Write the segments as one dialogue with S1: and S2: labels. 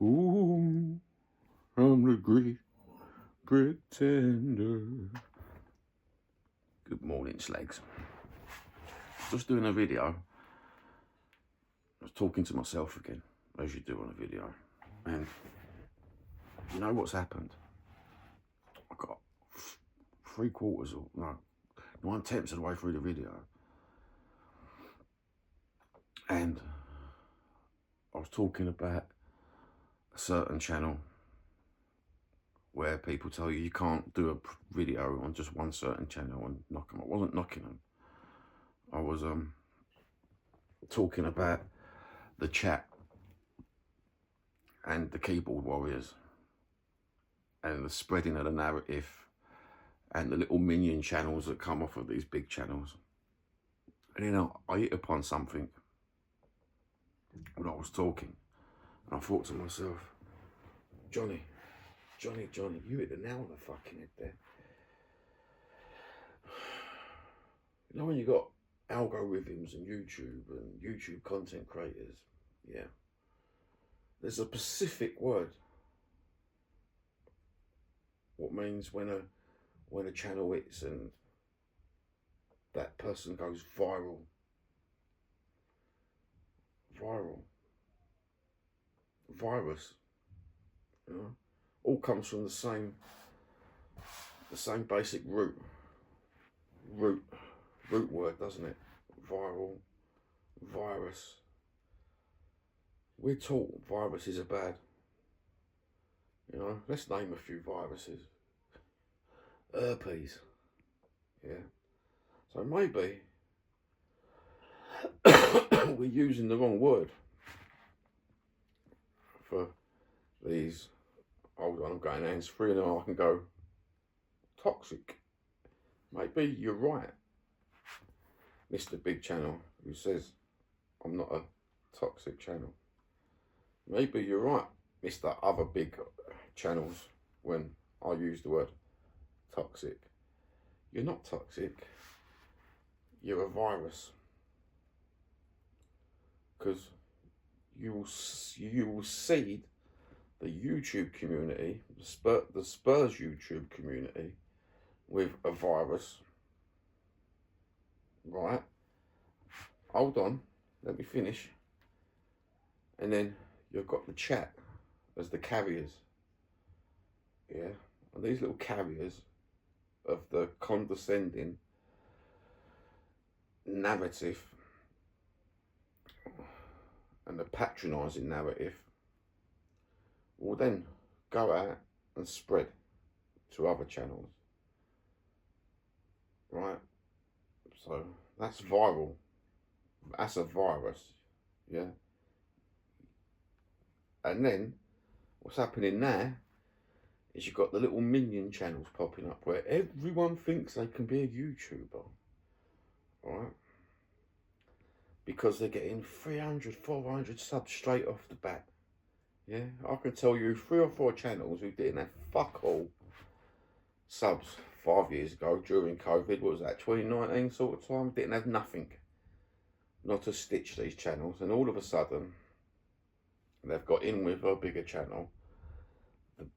S1: Ooh, I'm the great pretender. Good morning, slags. Just doing a video. I was talking to myself again, as you do on a video. And you know what's happened? I got 3/4 or no, 9/10 of the way through the video. And I was talking about a certain channel where people tell you can't do a video on just one certain channel and knock them. I wasn't knocking them. I was talking about the chat and the keyboard warriors and the spreading of the narrative and the little minion channels that come off of these big channels. And then I hit upon something when I was talking, and I thought to myself, Johnny, you hit the nail on the fucking head there. You know when you got algorithms and YouTube content creators, yeah, there's a specific word what means when a channel hits and that person goes viral. Virus, you know, all comes from the same basic root word, doesn't it? Viral, virus. We're taught viruses are bad. You know, let's name a few viruses. Herpes. Yeah. So maybe we're using the wrong word for these. Hold on, I'm going hands free now. I can go toxic. Maybe you're right, Mr. Big Channel, who says I'm not a toxic channel. Maybe you're right, Mr. Other Big Channels, when I use the word toxic. You're not toxic. You're a virus. Because you will seed the YouTube community, the Spurs YouTube community, with a virus. Right? Hold on, let me finish. And then you've got the chat as the carriers. Yeah? And these little carriers of the condescending narrative and the patronising narrative will then go out and spread to other channels. Right? So that's viral. That's a virus. Yeah? And then what's happening now is you've got the little minion channels popping up where everyone thinks they can be a YouTuber. Right? Because they're getting 300, 400 subs straight off the bat. Yeah, I can tell you 3 or 4 channels who didn't have fuck all subs 5 years ago during COVID. What was that, 2019 sort of time? Didn't have nothing. Not a stitch, these channels. And all of a sudden, they've got in with a bigger channel. The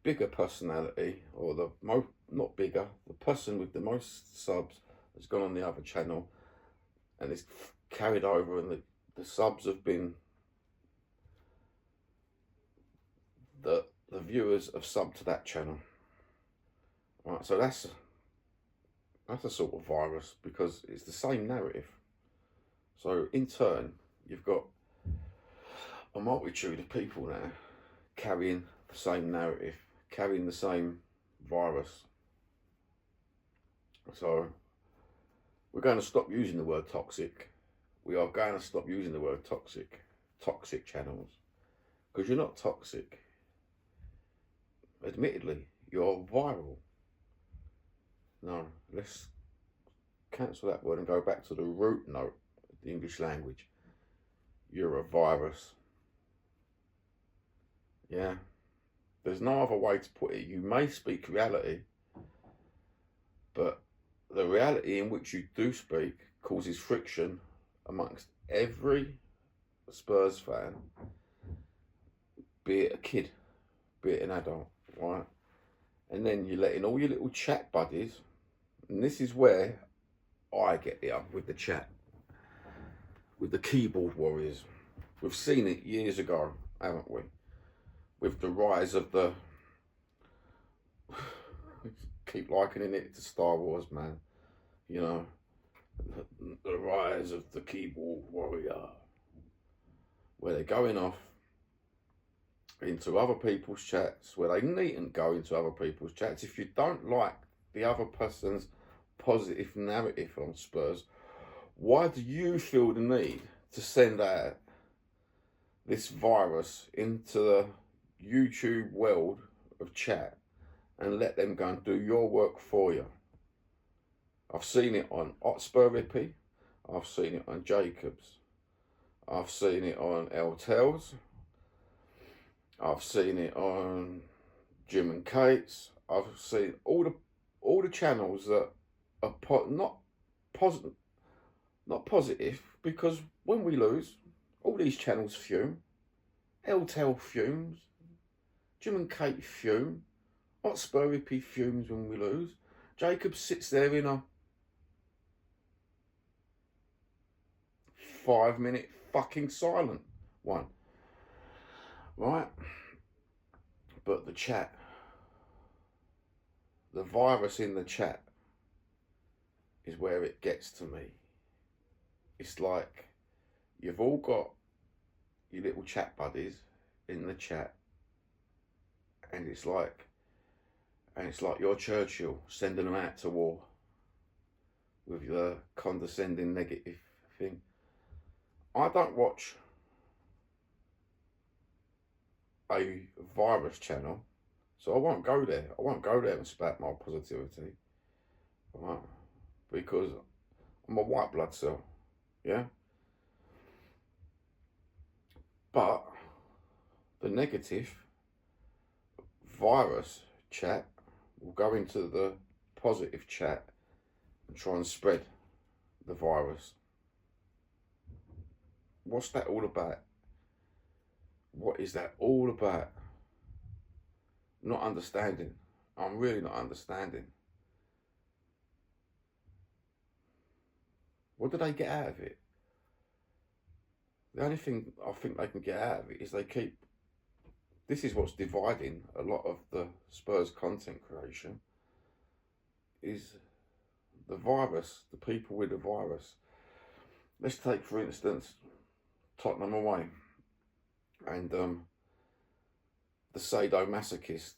S1: bigger personality, or the not bigger, the person with the most subs has gone on the other channel and it's carried over, and the subs have been, the viewers have subbed to that channel. Right, so that's a sort of virus, because it's the same narrative. So in turn, you've got a multitude of people now carrying the same narrative, carrying the same virus. So we're going to stop using the word toxic. We are going to stop using the word toxic channels, because you're not toxic. Admittedly, you're viral. No, let's cancel that word and go back to the root note of the English language. You're a virus. Yeah, there's no other way to put it. You may speak reality, but the reality in which you do speak causes friction amongst every Spurs fan be it a kid, be it an adult, right? And then you're letting all your little chat buddies, and this is where I get here with the chat, with the keyboard warriors. We've seen it years ago, haven't we? With the rise of the, keep likening it to Star Wars, man. You know, the rise of the keyboard warrior, where they're going off into other people's chats, where they needn't go into other people's chats. If you don't like the other person's positive narrative on Spurs, why do you feel the need to send out this virus into the YouTube world of chat and let them go and do your work for you? I've seen it on Hotspur, I've seen it on Jacobs, I've seen it on LTels, I've seen it on Jim and Kate's. I've seen all the channels that are not positive, because when we lose, all these channels fume. LTel fumes, Jim and Kate fume, Hotspur fumes when we lose. Jacob sits there in a 5-minute fucking silent one. Right? But the chat, the virus in the chat is where it gets to me. It's like you've all got your little chat buddies in the chat, and it's like you're Churchill sending them out to war with the condescending negative thing. I don't watch a virus channel, so I won't go there. I won't go there and spat my positivity, right? Because I'm a white blood cell, yeah? But the negative virus chat will go into the positive chat and try and spread the virus. What's that all about? What is that all about? Not understanding. I'm really not understanding. What do they get out of it? The only thing I think they can get out of it is they keep... This is what's dividing a lot of the Spurs content creation, is the virus, the people with the virus. Let's take, for instance, Tottenham away, and the sadomasochist,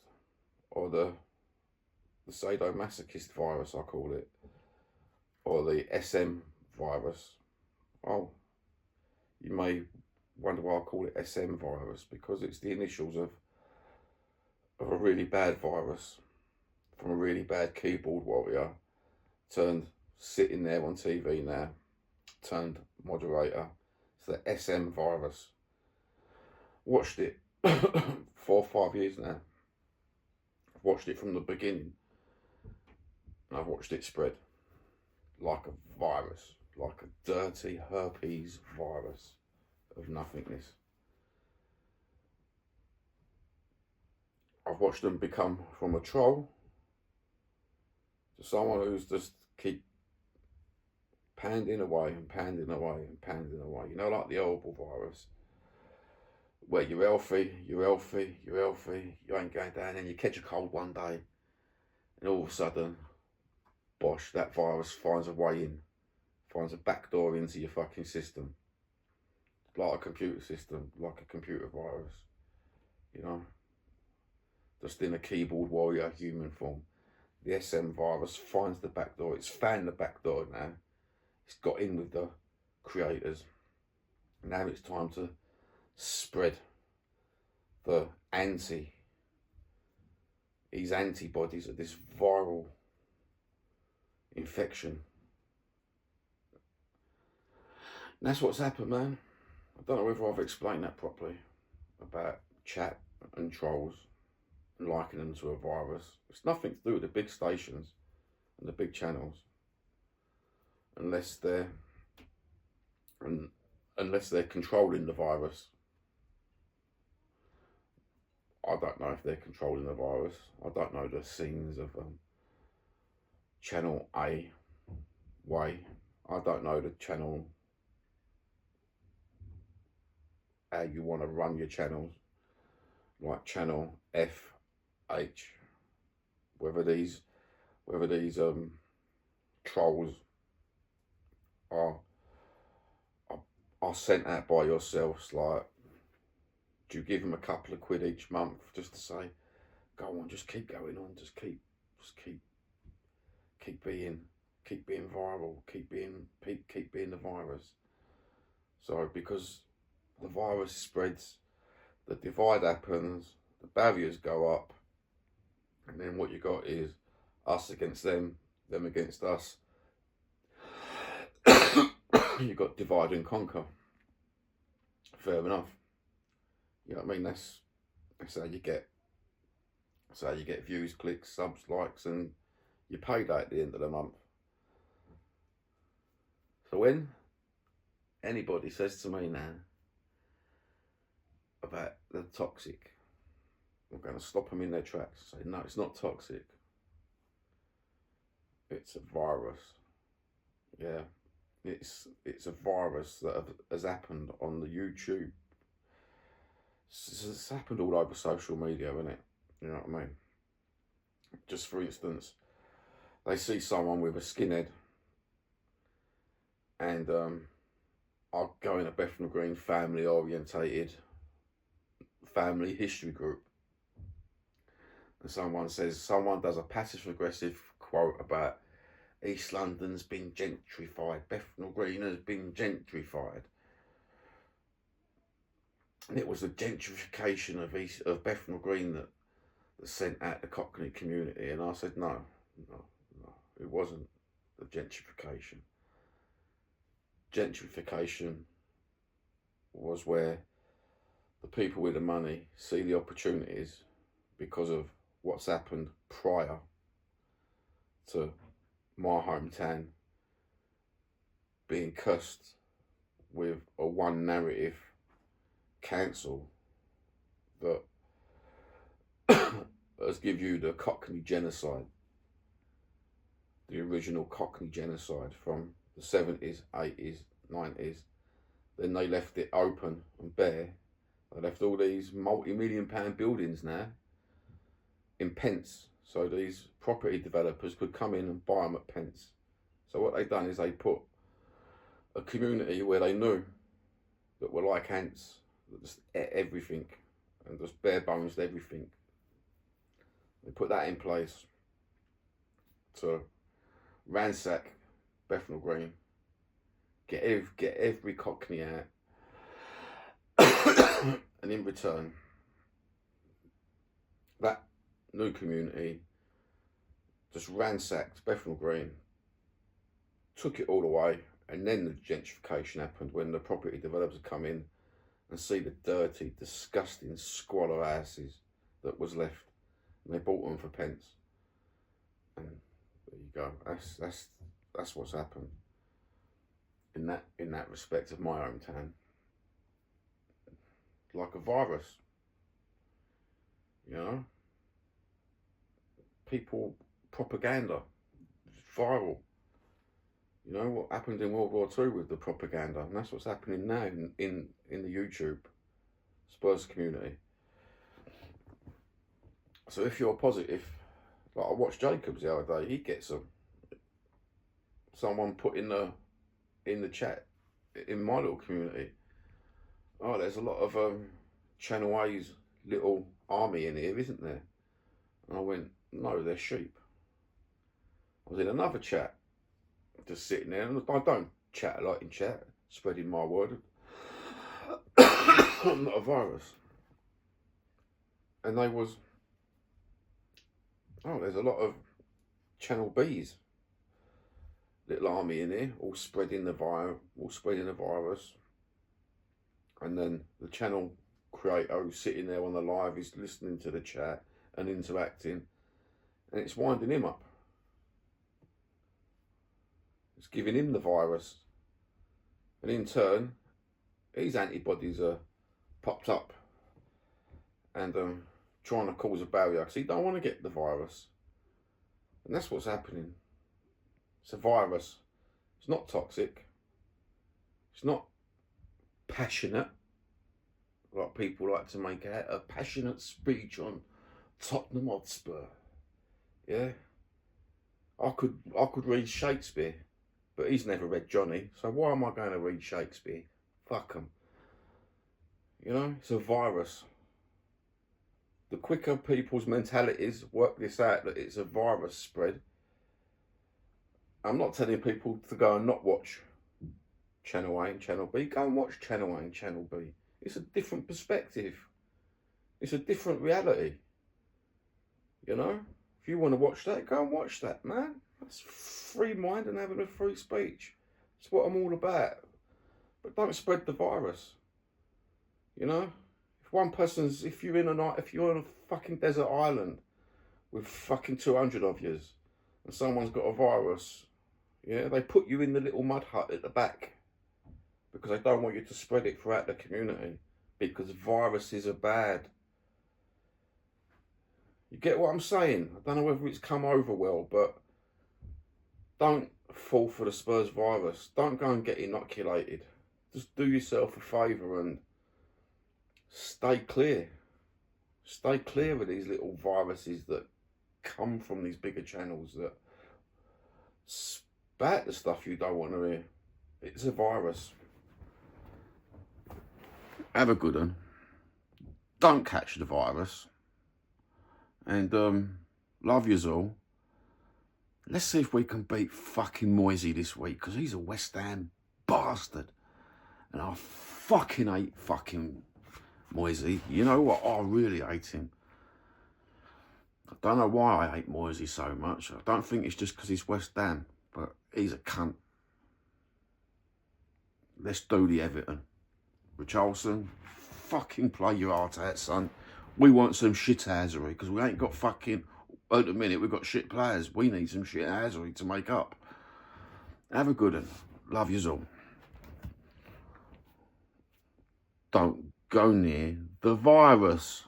S1: or the sadomasochist virus, I call it, or the SM virus. Oh, you may wonder why I call it SM virus, because it's the initials of a really bad virus from a really bad keyboard warrior turned sitting there on TV now, turned moderator. It's the SM virus. Watched it 4 or 5 years now. I've watched it from the beginning, and I've watched it spread like a virus, like a dirty herpes virus of nothingness. I've watched them become from a troll to someone who's just keep pounding away and pounding away and pounding away. You know, like the horrible virus, where you're healthy, you ain't going down, and you catch a cold one day, and all of a sudden, bosh, that virus finds a way in, finds a back door into your fucking system. Like a computer system, like a computer virus, you know, just in a keyboard warrior human form. The SM virus finds the back door. It's found the back door now. It's got in with the creators. Now it's time to spread these antibodies of this viral infection. And that's what's happened, man. I don't know whether I've explained that properly about chat and trolls and likening them to a virus. It's nothing to do with the big stations and the big channels, unless they're controlling the virus. I don't know if they're controlling the virus. I don't know the scenes of channel A way. I don't know the channel, how you want to run your channels, like channel F, H. Whether these trolls are sent out by yourselves. Like, do you give them a couple of quid each month just to say, go on, just keep going on, just keep being viral, keep being the virus. So because the virus spreads, the divide happens, the barriers go up, and then what you got is us against them against us. You got divide and conquer. Fair enough. You know what I mean? That's how you get views, clicks, subs, likes, and you pay that at the end of the month. So when anybody says to me now about the toxic, I'm going to stop them in their tracks and say, no, it's not toxic. It's a virus. Yeah, it's a virus that has happened on the YouTube. It's happened all over social media, isn't it? You know what I mean? Just for instance, they see someone with a skinhead, and I'll go in a Bethnal Green family orientated family history group, and someone does a passive aggressive quote about East London's been gentrified, Bethnal Green has been gentrified, and it was the gentrification of Bethnal Green that sent out the Cockney community. And I said, no, it wasn't the gentrification. Gentrification was where the people with the money see the opportunities because of what's happened prior to my hometown being cursed with a one narrative council that has give you the Cockney genocide, the original Cockney genocide from the 70s, 80s, 90s. Then they left it open and bare. They left all these multi-million-pound buildings now in pence, so these property developers could come in and buy them at pence. So what they've done is they put a community where they knew that were like ants, that just ate everything and just bare bones everything. They put that in place to ransack Bethnal Green, get every Cockney out, and in return, that new community just ransacked Bethnal Green, took it all away, and then the gentrification happened when the property developers come in and see the dirty, disgusting squalor houses that was left, and they bought them for pence. And there you go. That's what's happened in that respect of my hometown. Like a virus, you know. People propaganda, viral. You know what happened in World War II with the propaganda, and that's what's happening now in the YouTube Spurs community. So if you're positive, like I watched Jacobs the other day, he gets someone put in the chat in my little community, oh, there's a lot of Channel A's little army in here, isn't there? And I went, no, they're sheep. I was in another chat, just sitting there, and I don't chat a lot in chat, spreading my word. I'm not a virus. And they was, oh, there's a lot of Channel B's little army in here, all spreading the virus. And then the channel creator who's sitting there on the live is listening to the chat and interacting, and it's winding him up. It's giving him the virus, and in turn, his antibodies are popped up and trying to cause a barrier because he don't want to get the virus. And that's what's happening. It's a virus. It's not toxic. It's not passionate, like people like to make out. A passionate speech on Tottenham Hotspur. Yeah. I could read Shakespeare, but he's never read Johnny, so why am I going to read Shakespeare? Fuck him. You know, it's a virus. The quicker people's mentalities work this out, that it's a virus spread. I'm not telling people to go and not watch Channel A and Channel B. Go and watch Channel A and Channel B. It's a different perspective. It's a different reality. You know? If you want to watch that, go and watch that, man. That's free mind and having a free speech. That's what I'm all about. But don't spread the virus. You know? If you're on a fucking desert island with fucking 200 of yous and someone's got a virus, yeah, they put you in the little mud hut at the back because they don't want you to spread it throughout the community, because viruses are bad. You get what I'm saying? I don't know whether it's come over well, but don't fall for the Spurs virus. Don't go and get inoculated. Just do yourself a favour and stay clear. Stay clear of these little viruses that come from these bigger channels that spat the stuff you don't want to hear. It's a virus. Have a good one. Don't catch the virus. And love yous all. Let's see if we can beat fucking Moisey this week, because he's a West Ham bastard. And I fucking hate fucking Moisey. You know what? I really hate him. I don't know why I hate Moisey so much. I don't think it's just because he's West Ham, but he's a cunt. Let's do the Everton. Richarlison, fucking play your heart out, son. We want some shithousery, because we ain't got fucking... At the minute, we've got shit players. We need some shithousery to make up. Have a good one. Love yous all. Don't go near the virus.